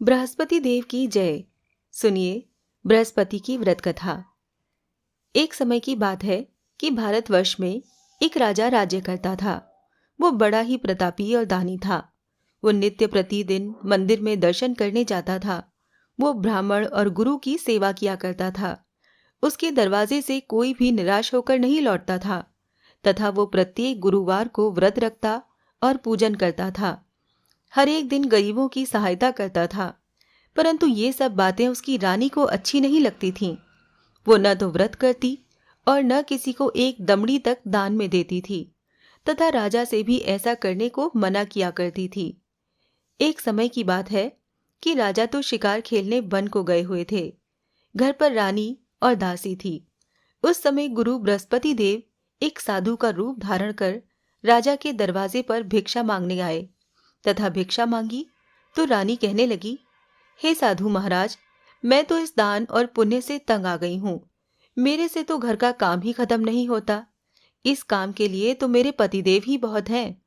बृहस्पति देव की जय। सुनिए बृहस्पति की व्रत कथा। एक समय की बात है कि भारतवर्ष में एक राजा राज्य करता था। वो बड़ा ही प्रतापी और दानी था। वो नित्य प्रतिदिन मंदिर में दर्शन करने जाता था। वो ब्राह्मण और गुरु की सेवा किया करता था। उसके दरवाजे से कोई भी निराश होकर नहीं लौटता था तथा वो प्रत्येक गुरुवार को व्रत रखता और पूजन करता था। हर एक दिन गरीबों की सहायता करता था। परंतु ये सब बातें उसकी रानी को अच्छी नहीं लगती थीं। वो न तो व्रत करती और न किसी को एक दमड़ी तक दान में देती थी तथा राजा से भी ऐसा करने को मना किया करती थी। एक समय की बात है कि राजा तो शिकार खेलने वन को गए हुए थे। घर पर रानी और दासी थी। उस समय गुरु बृहस्पति देव एक साधु का रूप धारण कर राजा के दरवाजे पर भिक्षा मांगने आए तथा भिक्षा मांगी तो रानी कहने लगी, हे साधु महाराज, मैं तो इस दान और पुण्य से तंग आ गई हूँ। मेरे से तो घर का काम ही खत्म नहीं होता। इस काम के लिए तो मेरे पतिदेव ही बहुत हैं।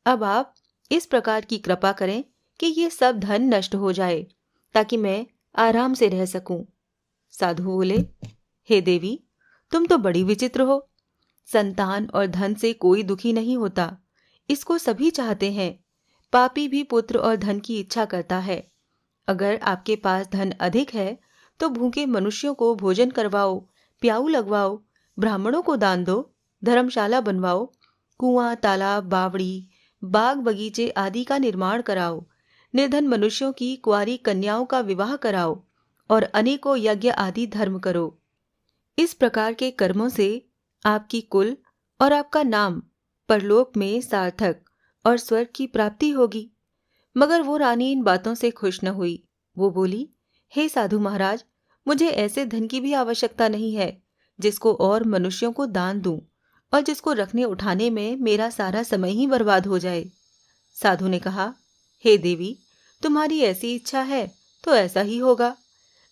अब आप इस प्रकार की कृपा करें कि ये सब धन नष्ट हो जाए ताकि मैं आराम से रह सकूं। साधु बोले, हे देवी, तुम तो बड़ी विचित्र हो। संतान और धन से कोई दुखी नहीं होता, इसको सभी चाहते हैं। पापी भी पुत्र और धन की इच्छा करता है। अगर आपके पास धन अधिक है तो भूखे मनुष्यों को भोजन करवाओ, प्याऊ लगवाओ, ब्राह्मणों को दान दो, धर्मशाला बनवाओ, कुआं, तालाब, बावड़ी, बाग बगीचे आदि का निर्माण कराओ, निर्धन मनुष्यों की कुंवारी कन्याओं का विवाह कराओ और अनेकों यज्ञ आदि धर्म करो। इस प्रकार के कर्मों से आपकी कुल और आपका नाम परलोक में सार्थक और स्वर्ग की प्राप्ति होगी। मगर वो रानी इन बातों से खुश न हुई। वो बोली, हे साधु महाराज, मुझे ऐसे धन की भी आवश्यकता नहीं है जिसको और मनुष्यों को दान दूं और जिसको रखने उठाने में मेरा सारा समय ही बर्बाद हो जाए। साधु ने कहा, हे देवी, तुम्हारी ऐसी इच्छा है तो ऐसा ही होगा।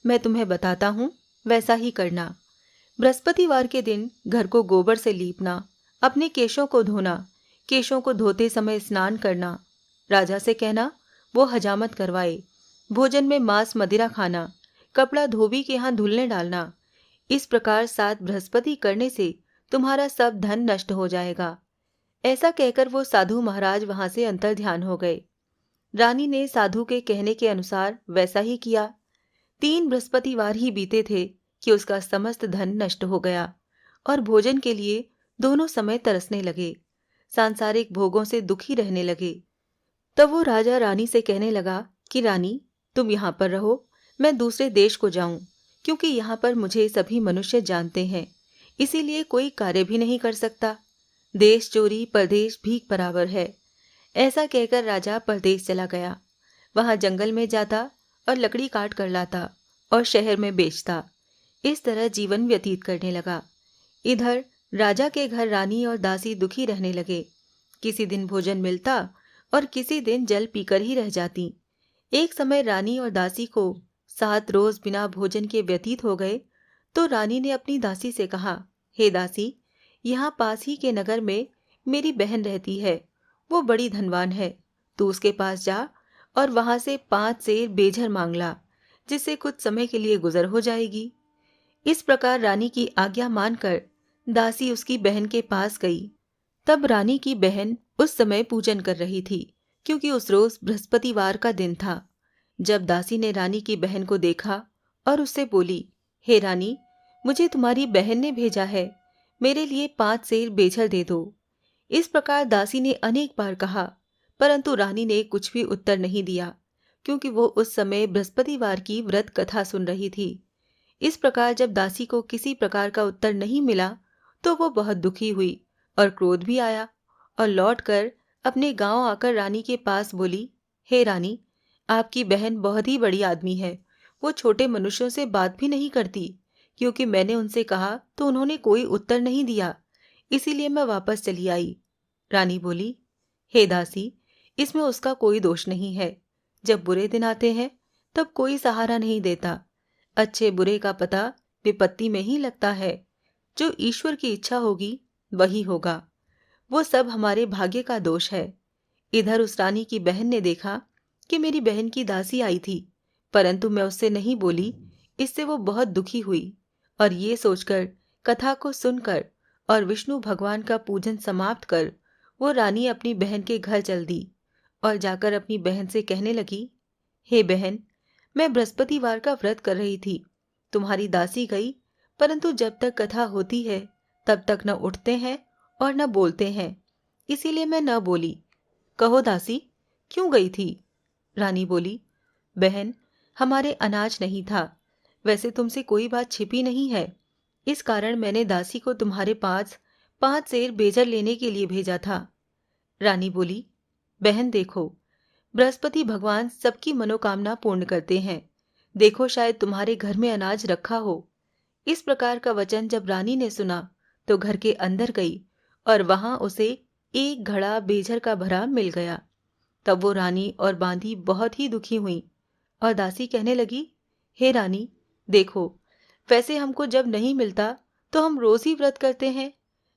मैं तुम्हें बताता हूँ, वैसा ही करना। बृहस्पतिवार के दिन घर को गोबर से लीपना, अपने केशों को धोना, केशों को धोते समय स्नान करना, राजा से कहना वो हजामत करवाए, भोजन में मांस मदिरा खाना, कपड़ा धोबी के यहाँ धुलने डालना। इस प्रकार 7 बृहस्पति करने से तुम्हारा सब धन नष्ट हो जाएगा। ऐसा कहकर वो साधु महाराज वहां से अंतर ध्यान हो गए। रानी ने साधु के कहने के अनुसार वैसा ही किया। 3 बृहस्पतिवार ही बीते थे कि उसका समस्त धन नष्ट हो गया और भोजन के लिए दोनों समय तरसने लगे, सांसारिक भोगों से दुखी रहने लगे। तब वो राजा रानी से कहने लगा कि रानी, तुम यहाँ पर रहो, मैं दूसरे देश को जाऊं, क्योंकि यहाँ पर मुझे सभी मनुष्य जानते हैं, इसीलिए कोई कार्य भी नहीं कर सकता। देश चोरी परदेश भीख बराबर है। ऐसा कहकर राजा परदेश चला गया। वहां जंगल में जाता और लकड़ी काट कर लाता और शहर में बेचता। इस तरह जीवन व्यतीत करने लगा। इधर राजा के घर रानी और दासी दुखी रहने लगे। किसी दिन भोजन मिलता और किसी दिन जल पीकर ही रह जाती। एक समय रानी और दासी को 7 रोज बिना भोजन के व्यतीत हो गए तो रानी ने अपनी दासी से कहा, हे दासी, यहाँ पास ही के नगर में मेरी बहन रहती है। वो बड़ी धनवान है। तू उसके पास जा और वहां से 5 सेर बेझर मांग ला, जिससे कुछ समय के लिए गुजर हो जाएगी। इस प्रकार रानी की आज्ञा मानकर दासी उसकी बहन के पास गई। तब रानी की बहन उस समय पूजन कर रही थी, क्योंकि उस रोज बृहस्पतिवार का दिन था। जब दासी ने रानी की बहन को देखा और उससे बोली, हे रानी, मुझे तुम्हारी बहन ने भेजा है, मेरे लिए 5 सेर बेझर दे दो। इस प्रकार दासी ने अनेक बार कहा, परंतु रानी ने कुछ भी उत्तर नहीं दिया, क्योंकि वो उस समय बृहस्पतिवार की व्रत कथा सुन रही थी। इस प्रकार जब दासी को किसी प्रकार का उत्तर नहीं मिला तो वो बहुत दुखी हुई और क्रोध भी आया और लौटकर अपने गांव आकर रानी के पास बोली, हे रानी, आपकी बहन बहुत ही बड़ी आदमी है। वो छोटे मनुष्यों से बात भी नहीं करती, क्योंकि मैंने उनसे कहा तो उन्होंने कोई उत्तर नहीं दिया, इसीलिए मैं वापस चली आई। रानी बोली, हे दासी, इसमें उसका कोई दोष नहीं है। जब बुरे दिन आते हैं तब कोई सहारा नहीं देता। अच्छे बुरे का पता विपत्ति में ही लगता है। जो ईश्वर की इच्छा होगी वही होगा। वो सब हमारे भाग्य का दोष है। इधर उस रानी की बहन ने देखा कि मेरी बहन की दासी आई थी, परंतु मैं उससे नहीं बोली। इससे वो बहुत दुखी हुई और ये सोचकर, कथा को सुनकर और विष्णु भगवान का पूजन समाप्त कर वो रानी अपनी बहन के घर चल दी और जाकर अपनी बहन से कहने लगी, हे बहन, मैं बृहस्पतिवार का व्रत कर रही थी। तुम्हारी दासी गई, परंतु जब तक कथा होती है तब तक न उठते हैं और न बोलते हैं, इसीलिए मैं न बोली। कहो दासी, क्यों गई थी? रानी बोली, बहन, हमारे अनाज नहीं था। वैसे तुमसे कोई बात छिपी नहीं है, इस कारण मैंने दासी को तुम्हारे पास 5 सेर बेजर लेने के लिए भेजा था। रानी बोली, बहन देखो, बृहस्पति भगवान सबकी मनोकामना पूर्ण करते हैं। देखो, शायद तुम्हारे घर में अनाज रखा हो। इस प्रकार का वचन जब रानी ने सुना तो घर के अंदर गई और वहां उसे एक घड़ा बेजर का भरा मिल गया। तब वो रानी और बांदी बहुत ही दुखी हुई और दासी कहने लगी, हे रानी, देखो, वैसे हमको जब नहीं मिलता तो हम रोज ही व्रत करते हैं।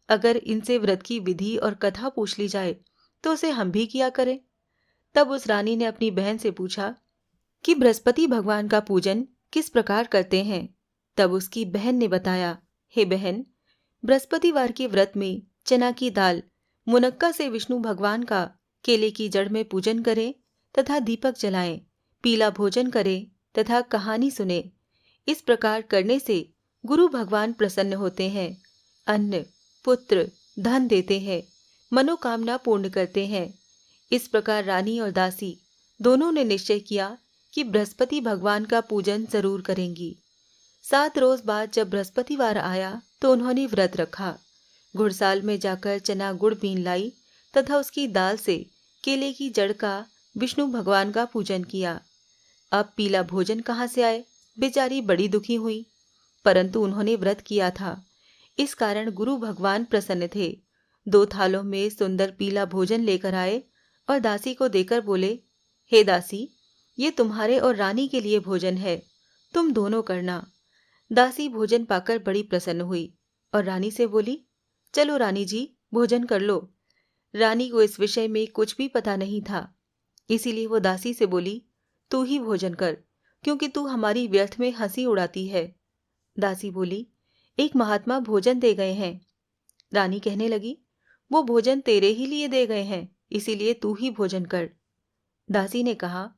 अगर इनसे व्रत की विधि और कथा पूछ ली जाए तो उसे हम भी किया करें। तब उस रानी ने अपनी बहन से पूछा कि बृहस्पति भगवान का पूजन किस प्रकार करते हैं। तब उसकी बहन ने बताया, हे बहन, बृहस्पतिवार के व्रत में चना की दाल, मुनक्का से विष्णु भगवान का केले की जड़ में पूजन करें तथा दीपक जलाएं, पीला भोजन करें तथा कहानी सुने। इस प्रकार करने से गुरु भगवान प्रसन्न होते हैं, अन्न, पुत्र, धन देते हैं, मनोकामना पूर्ण करते हैं। इस प्रकार रानी और दासी दोनों ने निश्चय किया कि बृहस्पति भगवान का पूजन जरूर करेंगी। 7 रोज बाद जब बृहस्पतिवार आया तो उन्होंने व्रत रखा। घुड़साल में जाकर चना गुड़ बीन लाई तथा उसकी दाल से केले की जड़ का विष्णु भगवान का पूजन किया। अब पीला भोजन कहाँ से आए? बेचारी बड़ी दुखी हुई, परंतु उन्होंने व्रत किया था, इस कारण गुरु भगवान प्रसन्न थे। 2 थालों में सुंदर पीला भोजन लेकर आए और दासी को देकर बोले, हे दासी, ये तुम्हारे और रानी के लिए भोजन है, तुम दोनों करना। दासी भोजन पाकर बड़ी प्रसन्न हुई और रानी से बोली, चलो रानी जी, भोजन कर लो। रानी को इस विषय में कुछ भी पता नहीं था, इसीलिए वो दासी से बोली, तू ही भोजन कर, क्योंकि तू हमारी व्यर्थ में हंसी उड़ाती है। दासी बोली, एक महात्मा भोजन दे गए हैं। रानी कहने लगी, वो भोजन तेरे ही लिए दे गए हैं, इसीलिए तू ही भोजन कर। दासी ने कहा,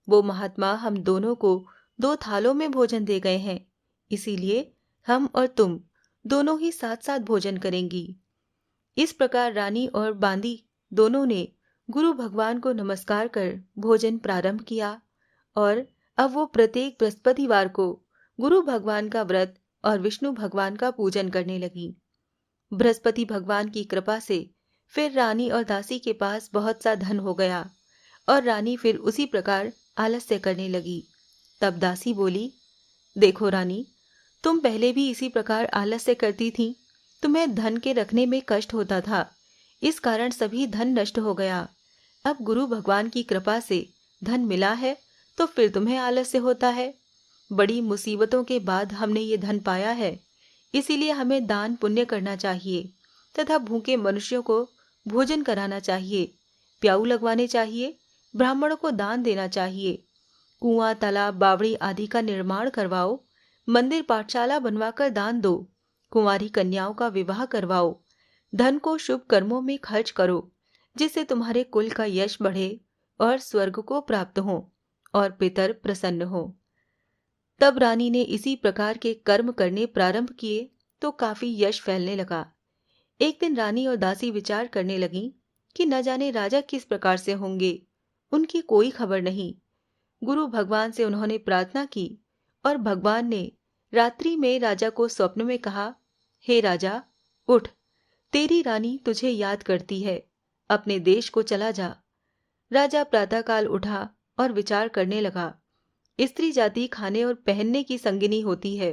वो महात्मा हम दोनों को 2 थालों में भोजन दे गए हैं, इसीलिए हम और तुम दोनों ही साथ साथ भोजन करेंगी। इस प्रकार रानी और बांदी दोनों ने गुरु भगवान को नमस्कार कर भोजन प्रारंभ किया और अब वो प्रत्येक बृहस्पतिवार को गुरु भगवान का व्रत और विष्णु भगवान का पूजन करने लगी। बृहस्पति भगवान की कृपा से फिर रानी और दासी के पास बहुत सा धन हो गया और रानी फिर उसी प्रकार आलस्य करने लगी। तब दासी बोली, देखो रानी, तुम पहले भी इसी प्रकार आलस्य करती थी, तुम्हें धन के रखने में कष्ट होता था, इस कारण सभी धन नष्ट हो गया। अब गुरु भगवान की कृपा से धन मिला है तो फिर तुम्हें आलस्य होता है। बड़ी मुसीबतों के बाद हमने ये धन पाया है, इसीलिए हमें दान पुण्य करना चाहिए तथा भूखे मनुष्यों को भोजन कराना चाहिए, प्याऊ लगवाने चाहिए, ब्राह्मणों को दान देना चाहिए, कुआं, तालाब, बावड़ी आदि का निर्माण करवाओ, मंदिर पाठशाला बनवाकर दान दो, कुंवारी कन्याओं का विवाह करवाओ, धन को शुभ कर्मों में खर्च करो, जिससे तुम्हारे कुल का यश बढ़े और स्वर्ग को प्राप्त हो और पितर प्रसन्न हो। तब रानी ने इसी प्रकार के कर्म करने प्रारंभ किए तो काफी यश फैलने लगा। एक दिन रानी और दासी विचार करने लगी कि न जाने राजा किस प्रकार से होंगे, उनकी कोई खबर नहीं। गुरु भगवान से उन्होंने प्रार्थना की और भगवान ने रात्रि में राजा को स्वप्न में कहा, हे राजा, उठ, तेरी रानी तुझे याद करती है, अपने देश को चला जा। राजा प्रातःकाल उठा और विचार करने लगा, स्त्री जाति खाने और पहनने की संगिनी होती है,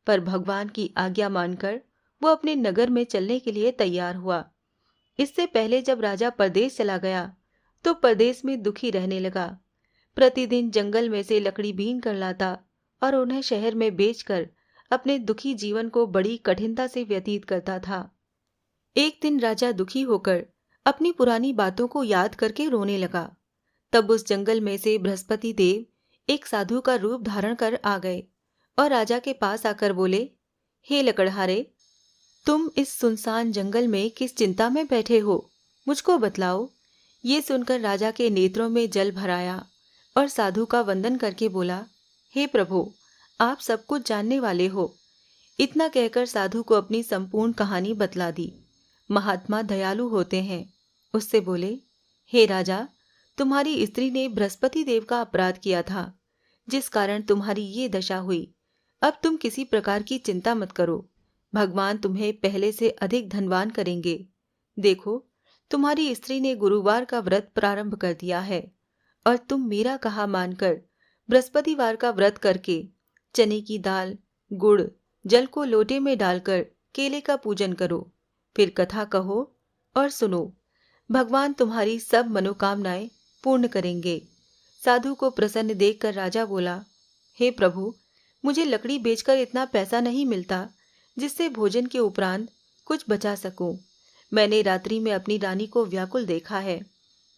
पर भगवान की आज्ञा मानकर वो अपने नगर में चलने के लिए तैयार हुआ। इससे पहले जब राजा परदेश चला गया तो परदेश में दुखी रहने लगा। प्रतिदिन जंगल में से लकड़ी बीन कर लाता और उन्हें शहर में बेचकर अपने दुखी जीवन को बड़ी कठिनता से व्यतीत करता था। एक दिन राजा दुखी होकर अपनी पुरानी बातों को याद करके रोने लगा। तब उस जंगल में से बृहस्पति देव एक साधु का रूप धारण कर आ गए और राजा के पास आकर बोले, हे लकड़हारे, तुम इस सुनसान जंगल में किस चिंता में बैठे हो, मुझको बतलाओ। ये सुनकर राजा के नेत्रों में जल भर आया और साधु का वंदन करके बोला, हे प्रभु, आप सब कुछ जानने वाले हो। इतना कहकर साधु को अपनी संपूर्ण कहानी बतला दी। महात्मा दयालु होते हैं। उससे बोले, हे राजा, तुम्हारी स्त्री ने बृहस्पति देव का अपराध किया था, जिस कारण तुम्हारी ये दशा हुई। अब तुम किसी प्रकार की चिंता मत करो, भगवान तुम्हें पहले से अधिक धनवान करेंगे। देखो, तुम्हारी स्त्री ने गुरुवार का व्रत प्रारंभ कर दिया है और तुम मेरा कहा मानकर बृहस्पतिवार का व्रत करके चने की दाल, गुड़, जल को लोटे में डालकर केले का पूजन करो। फिर कथा कहो और सुनो, भगवान तुम्हारी सब मनोकामनाएं पूर्ण करेंगे। साधु को प्रसन्न देखकर राजा बोला, हे प्रभु, मुझे लकड़ी बेचकर इतना पैसा नहीं मिलता जिससे भोजन के उपरांत कुछ बचा सकूं। मैंने रात्रि में अपनी रानी को व्याकुल देखा है।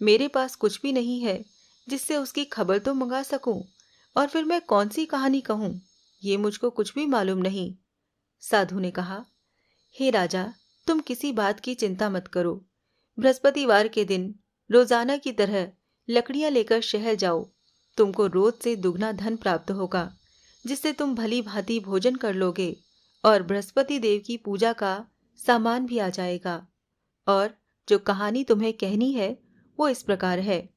मेरे पास कुछ भी नहीं है जिससे उसकी खबर तो मंगा सकूं, और फिर मैं कौन सी कहानी कहूं, ये मुझको कुछ भी मालूम नहीं। साधु ने कहा, हे राजा, तुम किसी बात की चिंता मत करो। बृहस्पतिवार के दिन रोजाना की तरह लकड़ियां लेकर शहर जाओ। तुमको रोज से दुगना धन प्राप्त होगा, जिससे तुम भली भांति भोजन कर लोगे और बृहस्पति देव की पूजा का सामान भी आ जाएगा। और जो कहानी तुम्हें कहनी है वो इस प्रकार है।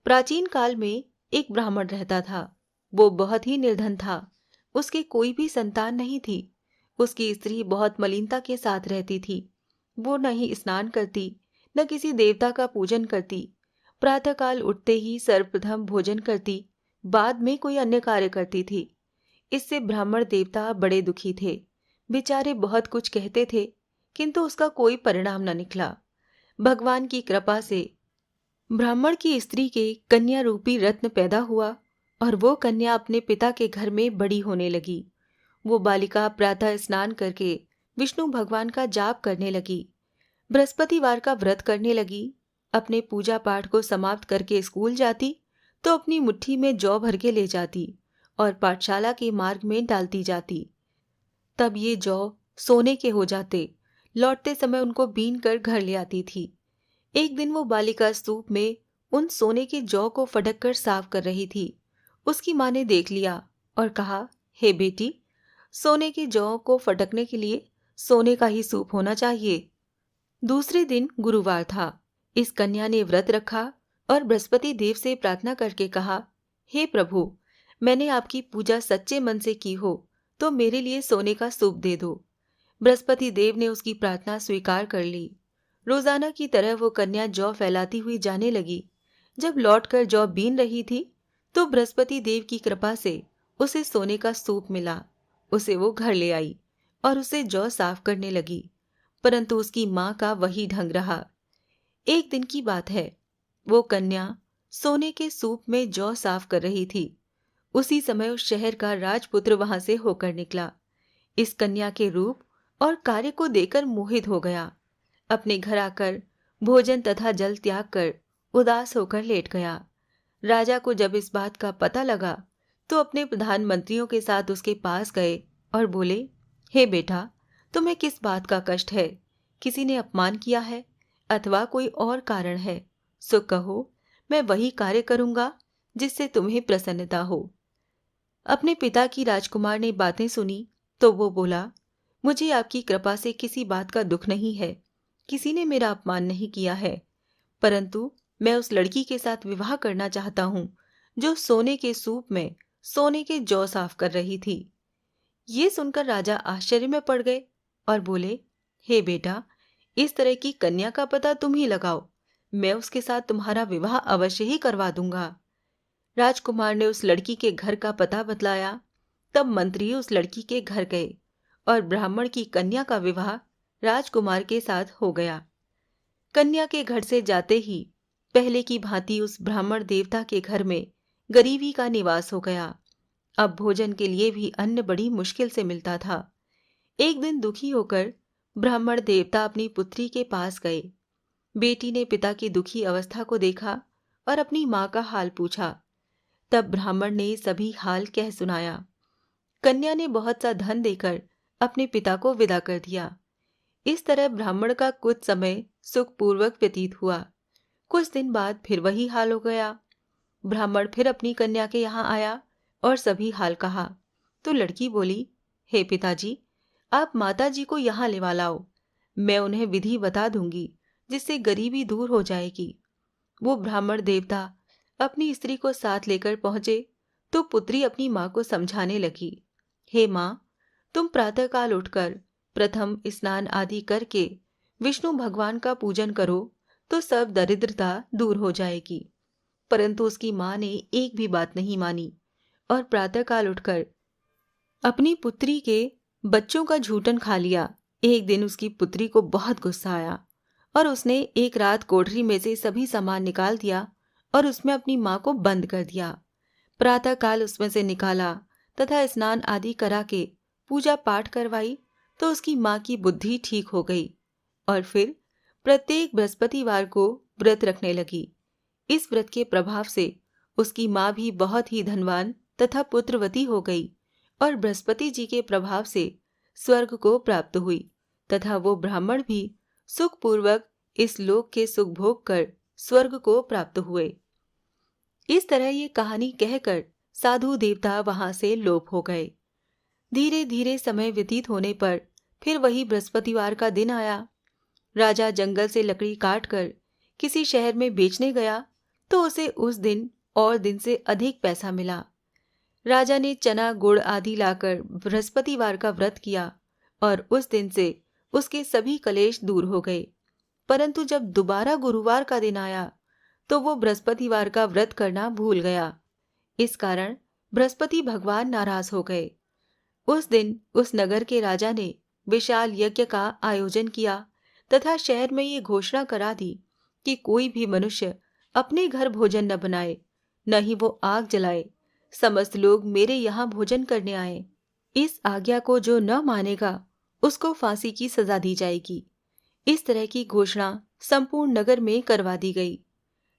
प्राचीन काल में एक ब्राह्मण रहता था। वो बहुत ही निर्धन था। उसके कोई भी संतान नहीं थी। उसकी स्त्री बहुत मलिनता के साथ रहती थी। वो न ही स्नान करती, न किसी देवता का पूजन करती। प्रातःकाल उठते ही सर्वप्रथम भोजन करती, बाद में कोई अन्य कार्य करती थी। इससे ब्राह्मण देवता बड़े दुखी थे। बेचारे बहुत कुछ कहते थे, किंतु उसका कोई परिणाम न निकला। भगवान की कृपा से ब्राह्मण की स्त्री के कन्या रूपी रत्न पैदा हुआ और वो कन्या अपने पिता के घर में बड़ी होने लगी। वो बालिका प्रातः स्नान करके विष्णु भगवान का जाप करने लगी, बृहस्पतिवार का व्रत करने लगी, अपने पूजा पाठ को समाप्त करके स्कूल जाती तो अपनी मुट्ठी में जौ भर के ले जाती और पाठशाला के मार्ग में डालती जाती। तब ये जौ सोने के हो जाते। लौटते समय उनको बीन कर घर ले आती थी। एक दिन वो बालिका स्तूप में उन सोने के जौ को फटक कर साफ कर रही थी। उसकी माँ ने देख लिया और कहा, हे बेटी, सोने के जौ को फटकने के लिए सोने का ही सूप होना चाहिए। दूसरे दिन गुरुवार था। इस कन्या ने व्रत रखा और बृहस्पति देव से प्रार्थना करके कहा, हे प्रभु, मैंने आपकी पूजा सच्चे मन से की हो तो मेरे लिए सोने का सूप दे दो। बृहस्पति देव ने उसकी प्रार्थना स्वीकार कर ली। रोजाना की तरह वो कन्या जौ फैलाती हुई जाने लगी। जब लौटकर जौ बीन रही थी तो बृहस्पति देव की कृपा से उसे सोने का सूप मिला। उसे वो घर ले आई और उसे जौ साफ करने लगी, परंतु उसकी माँ का वही ढंग रहा। एक दिन की बात है, वो कन्या सोने के सूप में जौ साफ कर रही थी। उसी समय उस शहर का राजपुत्र वहां से होकर निकला। इस कन्या के रूप और कार्य को देखकर मोहित हो गया। अपने घर आकर भोजन तथा जल त्याग कर उदास होकर लेट गया। राजा को जब इस बात का पता लगा तो अपने प्रधानमंत्रियों के साथ उसके पास गए और बोले, हे बेटा, तुम्हें किस बात का कष्ट है? किसी ने अपमान किया है अथवा कोई और कारण है? सो कहो, मैं वही कार्य करूंगा जिससे तुम्हें प्रसन्नता हो। अपने पिता की राजकुमार ने बातें सुनी तो वो बोला, मुझे आपकी कृपा से किसी बात का दुख नहीं है। किसी ने मेरा अपमान नहीं किया है, परंतु मैं उस लड़की के साथ विवाह करना चाहता हूँ जो सोने के सूप में सोने के जौ साफ कर रही थी। ये सुनकर राजा आश्चर्य में पड़ गए और बोले, हे बेटा, इस तरह की कन्या का पता तुम ही लगाओ। मैं उसके साथ तुम्हारा विवाह अवश्य ही करवा दूंगा। राजकुमार ने उस लड़की के घर का पता बतलाया। तब मंत्री उस लड़की के घर गए और ब्राह्मण की कन्या का विवाह राजकुमार के साथ हो गया। कन्या के घर से जाते ही पहले की भांति उस ब्राह्मण देवता के घर में गरीबी का निवास हो गया। अब भोजन के लिए भी अन्न बड़ी मुश्किल से मिलता था। एक दिन दुखी होकर ब्राह्मण देवता अपनी पुत्री के पास गए। बेटी ने पिता की दुखी अवस्था को देखा और अपनी माँ का हाल पूछा। तब ब्राह्मण ने सभी हाल कह सुनाया। कन्या ने बहुत सा धन देकर अपने पिता को विदा कर दिया। इस तरह ब्राह्मण का कुछ समय सुखपूर्वक व्यतीत हुआ। कुछ दिन बाद फिर वही हाल हो गया। ब्राह्मण फिर अपनी कन्या के यहाँ आया और सभी हाल कहा तो लड़की बोली, हे पिताजी, आप माता जी को यहाँ लेवा लाओ। मैं उन्हें विधि बता दूंगी जिससे गरीबी दूर हो जाएगी। वो ब्राह्मण देवता अपनी स्त्री को साथ लेकर पहुंचे तो पुत्री अपनी माँ को समझाने लगी, हे माँ, तुम प्रातःकाल उठकर प्रथम स्नान आदि करके विष्णु भगवान का पूजन करो तो सब दरिद्रता दूर हो जाएगी। परंतु उसकी माँ ने एक भी बात नहीं मानी और प्रातःकाल उठकर अपनी पुत्री के बच्चों का झूठन खा लिया। एक दिन उसकी पुत्री को बहुत गुस्सा आया और उसने एक रात कोठरी में से सभी सामान निकाल दिया और उसमें अपनी माँ को बंद कर दिया। प्रातःकाल उसमें से निकाला तथा स्नान आदि करा के पूजा पाठ करवाई तो उसकी माँ की बुद्धि ठीक हो गई और फिर प्रत्येक बृहस्पतिवार को व्रत रखने लगी। इस व्रत के प्रभाव से उसकी माँ भी बहुत ही धनवान तथा पुत्रवती हो गई और बृहस्पति जी के प्रभाव से स्वर्ग को प्राप्त हुई तथा वो ब्राह्मण भी सुखपूर्वक इस लोक के सुख भोग कर स्वर्ग को प्राप्त हुए। इस तरह ये कहानी कहकर साधु देवता वहां से लोप हो गए। धीरे धीरे समय व्यतीत होने पर फिर वही बृहस्पतिवार का दिन आया। राजा जंगल से लकड़ी काट कर किसी शहर में बेचने गया तो उसे उस दिन और दिन से अधिक पैसा मिला। राजा ने चना गुड़ आदि लाकर बृहस्पतिवार का व्रत किया और उस दिन से उसके सभी कलेश दूर हो गए। परंतु जब दोबारा गुरुवार का दिन आया तो वो बृहस्पतिवार का व्रत करना भूल गया। इस कारण बृहस्पति भगवान नाराज हो गए। उस दिन उस नगर के राजा ने विशाल यज्ञ का आयोजन किया तथा शहर में ये घोषणा करा दी कि कोई भी मनुष्य अपने घर भोजन न बनाए, न ही वो आग जलाए। समस्त लोग मेरे यहाँ भोजन करने आए। इस आज्ञा को जो न मानेगा उसको फांसी की सजा दी जाएगी। इस तरह की घोषणा संपूर्ण नगर में करवा दी गई।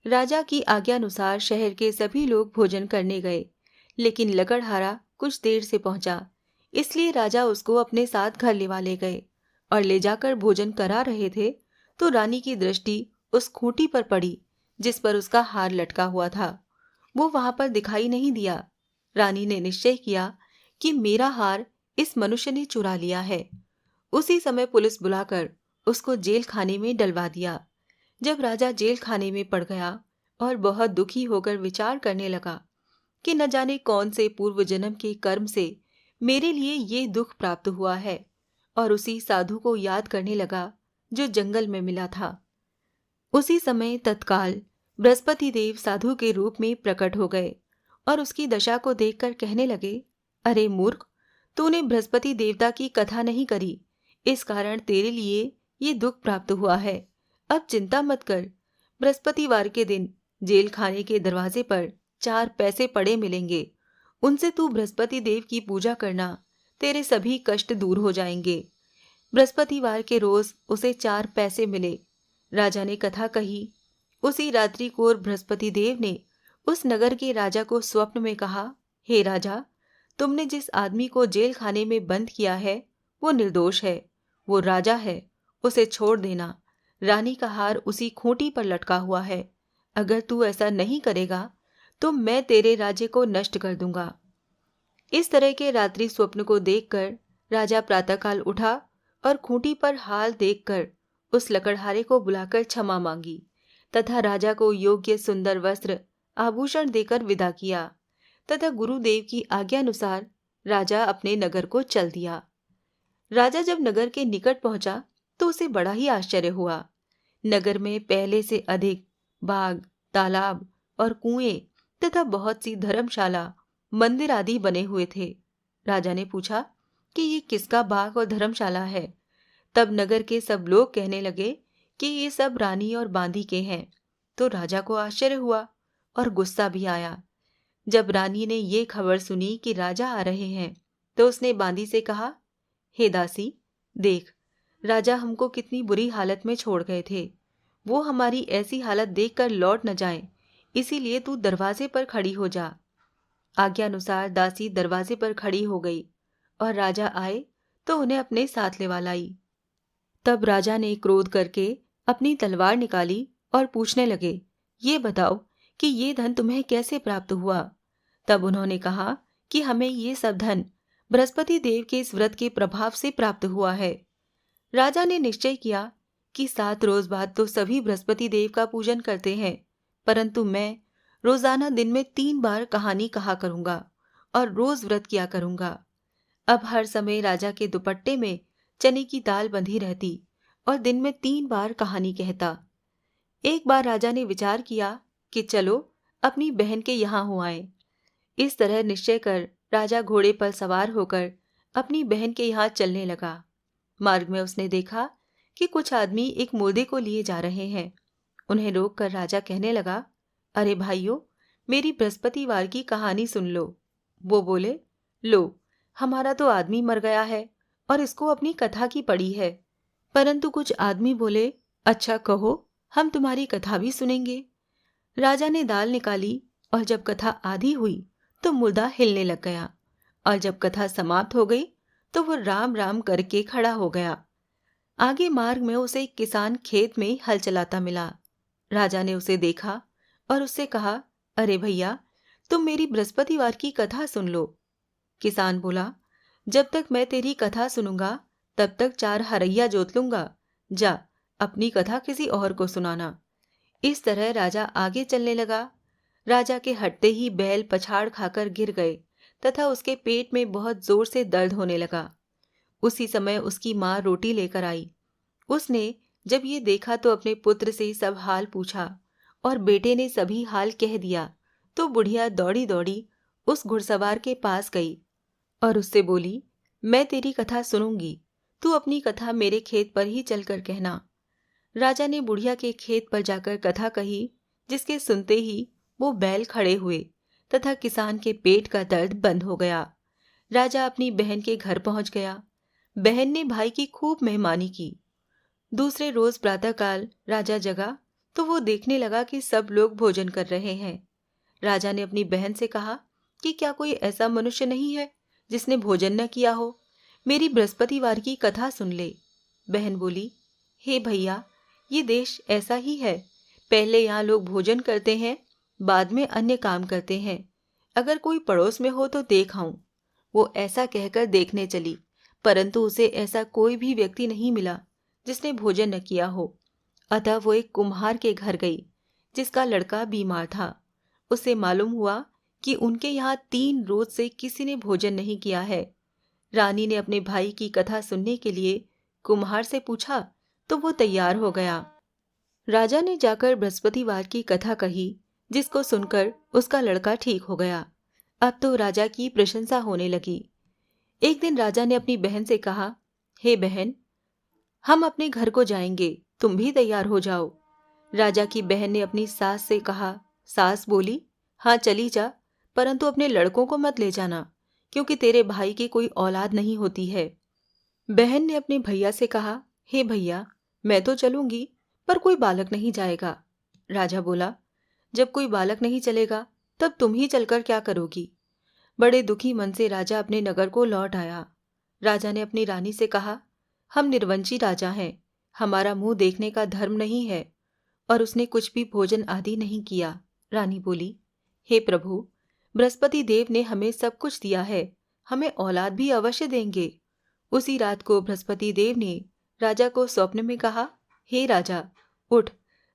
राजा की आज्ञानुसार शहर के सभी लोग भोजन करने गए, लेकिन लकड़हारा कुछ देर से पहुंचा, इसलिए राजा उसको अपने साथ घर लेवा ले गए और ले जाकर भोजन करा रहे थे तो रानी की दृष्टि उस खूंटी पर पड़ी जिस पर उसका हार लटका हुआ था। वो वहां पर दिखाई नहीं दिया। रानी ने निश्चय किया कि मेरा हार इस मनुष्य ने चुरा लिया है। उसी समय पुलिस बुलाकर उसको जेल खाने में डलवा दिया। जब राजा जेल खाने में पड़ गया और बहुत दुखी होकर विचार करने लगा कि न जाने कौन से पूर्व जन्म के कर्म से मेरे लिए ये दुख प्राप्त हुआ है, और उसी साधु को याद करने लगा जो जंगल में मिला था। उसी समय तत्काल बृहस्पति देव साधु के रूप में प्रकट हो गए और उसकी दशा को देखकर कहने लगे, अरे मूर्ख, तूने बृहस्पति देवता की कथा नहीं करी, इस कारण तेरे लिए ये दुख प्राप्त हुआ है। अब चिंता मत कर। बृहस्पतिवार के दिन जेल खाने के दरवाजे पर 4 पैसे पड़े मिलेंगे। उनसे तू बृहस्पति देव की पूजा करना, तेरे सभी कष्ट दूर हो जाएंगे। बृहस्पतिवार के रोज उसे 4 पैसे मिले। राजा ने कथा कही। उसी रात्रि को बृहस्पति देव ने उस नगर के राजा को स्वप्न में कहा, हे राजा, तुमने जिस आदमी को जेल खाने में बंद किया है वो निर्दोष है, वो राजा है, उसे छोड़ देना। रानी का हार उसी खूंटी पर लटका हुआ है। अगर तू ऐसा नहीं करेगा तो मैं तेरे राज्य को नष्ट कर दूंगा। इस तरह के रात्रि स्वप्न को देखकर राजा प्रातःकाल उठा और खूंटी पर हाल देखकर उस लकड़हारे को बुलाकर क्षमा मांगी तथा राजा को योग्य सुंदर वस्त्र आभूषण देकर विदा किया तथा गुरुदेव की आज्ञानुसार राजा अपने नगर को चल दिया। राजा जब नगर के निकट पहुंचा तो उसे बड़ा ही आश्चर्य हुआ। नगर में पहले से अधिक बाग, तालाब और कुएं तथा बहुत सी धर्मशाला, मंदिर आदि बने हुए थे। राजा ने पूछा कि ये किसका बाग और धर्मशाला है। तब नगर के सब लोग कहने लगे कि ये सब रानी और बांदी के हैं। तो राजा को आश्चर्य हुआ और गुस्सा भी आया। जब रानी ने ये खबर सुनी कि राजा आ रहे हैं तो उसने बांदी से कहा, हे दासी, देख, राजा हमको कितनी बुरी हालत में छोड़ गए थे। वो हमारी ऐसी हालत देखकर लौट न जाए, इसीलिए तू दरवाजे पर खड़ी हो जा। आज्ञानुसार दासी दरवाजे पर खड़ी हो गई और राजा आए तो उन्हें अपने साथ लेवा लाई। तब राजा ने क्रोध करके अपनी तलवार निकाली और पूछने लगे, ये बताओ कि ये धन तुम्हें कैसे प्राप्त हुआ? तब उन्होंने कहा कि हमें ये सब धन बृहस्पति देव के इस व्रत के प्रभाव से प्राप्त हुआ है। राजा ने निश्चय किया कि 7 रोज बाद तो सभी बृहस्पति देव का पूजन करते हैं, परंतु मैं रोजाना दिन में 3 बार कहानी कहा करूंगा और रोज व्रत किया करूंगा। अब हर समय राजा के दुपट्टे में चने की दाल बंधी रहती और दिन में 3 बार कहानी कहता। एक बार राजा ने विचार किया कि चलो अपनी बहन के यहाँ हो आए। इस तरह निश्चय कर राजा घोड़े पर सवार होकर अपनी बहन के यहाँ चलने लगा। मार्ग में उसने देखा कि कुछ आदमी एक मुर्दे को लिए जा रहे हैं। उन्हें रोककर राजा कहने लगा, अरे भाइयों, मेरी बृहस्पतिवार की कहानी सुन लो। वो बोले, लो, हमारा तो आदमी मर गया है और इसको अपनी कथा की पड़ी है। परंतु कुछ आदमी बोले, अच्छा कहो, हम तुम्हारी कथा भी सुनेंगे। राजा ने दाल निकाली और जब कथा आधी हुई तो मुर्दा हिलने लग गया और जब कथा समाप्त हो गई तो वो राम राम करके खड़ा हो गया। आगे मार्ग में उसे एक किसान खेत में हल चलाता मिला। राजा ने उसे देखा और उससे कहा, अरे भैया, तुम मेरी बृहस्पतिवार की कथा सुन लो। किसान बोला, जब तक मैं तेरी कथा सुनूंगा तब तक 4 हरैया जोत लूंगा। जा, अपनी कथा किसी और को सुनाना। इस तरह राजा आगे चलने लगा। राजा के हटते ही बैल पछाड़ खाकर गिर गए तथा उसके पेट में बहुत जोर से दर्द होने लगा। उसी समय उसकी माँ रोटी लेकर आई। उसने जब ये देखा तो अपने पुत्र से सब हाल पूछा और बेटे ने सभी हाल कह दिया तो बुढ़िया दौड़ी दौड़ी उस घुड़सवार के पास गई और उससे बोली, मैं तेरी कथा सुनूंगी, तू अपनी कथा मेरे खेत पर ही चलकर कहना। राजा ने बुढ़िया के खेत पर जाकर कथा कही, जिसके सुनते ही वो बैल खड़े हुए तथा किसान के पेट का दर्द बंद हो गया। राजा अपनी बहन के घर पहुंच गया। बहन ने भाई की खूब मेहमानी की। दूसरे रोज प्रातःकाल राजा जगा तो वो देखने लगा कि सब लोग भोजन कर रहे हैं। राजा ने अपनी बहन से कहा कि क्या कोई ऐसा मनुष्य नहीं है जिसने भोजन न किया हो? मेरी बृहस्पतिवार की कथा सुन ले। बहन बोली, हे भैया, ये देश ऐसा ही है। पहले यहाँ लोग भोजन करते हैं, बाद में अन्य काम करते हैं। अगर कोई पड़ोस में हो तो देख आऊं। वो ऐसा कहकर देखने चली, परंतु उसे ऐसा कोई भी व्यक्ति नहीं मिला जिसने भोजन न किया हो। अतः वो एक कुम्हार के घर गई, जिसका लड़का बीमार था। उसे मालूम हुआ कि उनके यहाँ 3 रोज से किसी ने भोजन नहीं किया है। रानी ने अपने भाई की कथा सुनने के लिए कुम्हार से पूछा तो वो तैयार हो गया। राजा ने जाकर बृहस्पतिवार की कथा कही, जिसको सुनकर उसका लड़का ठीक हो गया। अब तो राजा की प्रशंसा होने लगी। एक दिन राजा ने अपनी बहन से कहा, हे बहन, हम अपने घर को जाएंगे, तुम भी तैयार हो जाओ। राजा की बहन ने अपनी सास से कहा। सास बोली, हाँ चली जा, परंतु अपने लड़कों को मत ले जाना, क्योंकि तेरे भाई की कोई औलाद नहीं होती है। बहन ने अपने भैया से कहा, हे भैया, मैं तो चलूंगी, पर कोई बालक नहीं जाएगा। राजा बोला, जब कोई बालक नहीं चलेगा तब तुम ही चलकर क्या करोगी? बड़े दुखी मन से राजा अपने नगर को लौट आया। राजा ने अपनी रानी से कहा, हम निर्वंशी राजा हैं, हमारा मुंह देखने का धर्म नहीं है। और उसने कुछ भी भोजन आदि नहीं किया। रानी बोली, हे प्रभु, बृहस्पति देव ने हमें सब कुछ दिया है, हमें औलाद भी अवश्य देंगे। उसी रात को बृहस्पति देव ने राजा को स्वप्न में कहा, हे राजा, उठ,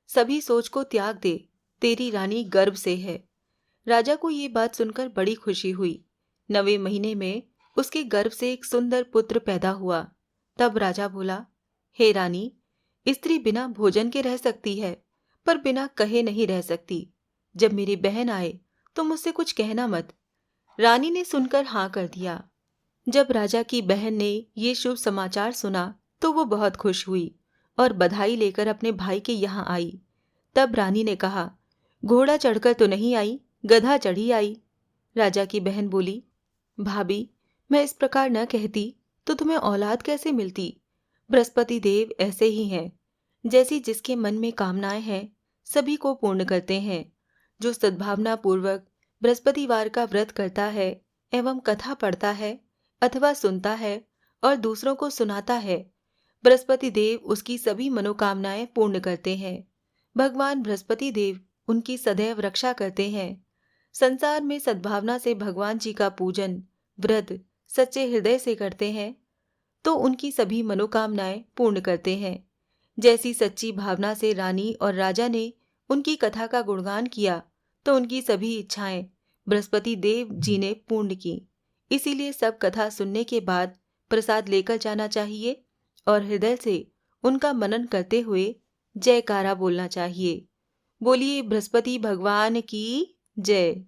सभी सोच को त्याग दे, तेरी रानी गर्भ से है। राजा को ये बात सुनकर बड़ी खुशी हुई। 9वें महीने में उसके गर्भ से एक सुंदर पुत्र पैदा हुआ। तब राजा बोला, हे रानी, स्त्री बिना भोजन के रह सकती है, पर बिना कहे नहीं रह सकती। जब मेरी बहन आए तो मुझसे कुछ कहना मत। रानी ने सुनकर हाँ कर दिया। जब राजा की बहन ने ये शुभ समाचार सुना तो वो बहुत खुश हुई और बधाई लेकर अपने भाई के यहाँ आई। तब रानी ने कहा, घोड़ा चढ़कर तो नहीं आई, गधा चढ़ी आई। राजा की बहन बोली, भाभी, मैं इस प्रकार न कहती तो तुम्हें औलाद कैसे मिलती? बृहस्पति देव ऐसे ही हैं, जैसी जिसके मन में कामनाएं हैं सभी को पूर्ण करते हैं। जो सद्भावना पूर्वक बृहस्पतिवार का व्रत करता है एवं कथा पढ़ता है अथवा सुनता है और दूसरों को सुनाता है, बृहस्पति देव उसकी सभी मनोकामनाएं पूर्ण करते हैं। भगवान बृहस्पति देव उनकी सदैव रक्षा करते हैं। संसार में सद्भावना से भगवान जी का पूजन, व्रत सच्चे हृदय से करते हैं तो उनकी सभी मनोकामनाएं पूर्ण करते हैं। जैसी सच्ची भावना से रानी और राजा ने उनकी कथा का गुणगान किया तो उनकी सभी इच्छाएं बृहस्पति देव जी ने पूर्ण की। इसीलिए सब कथा सुनने के बाद प्रसाद लेकर जाना चाहिए और हृदय से उनका मनन करते हुए जयकारा बोलना चाहिए। बोलिए बृहस्पति भगवान की जय।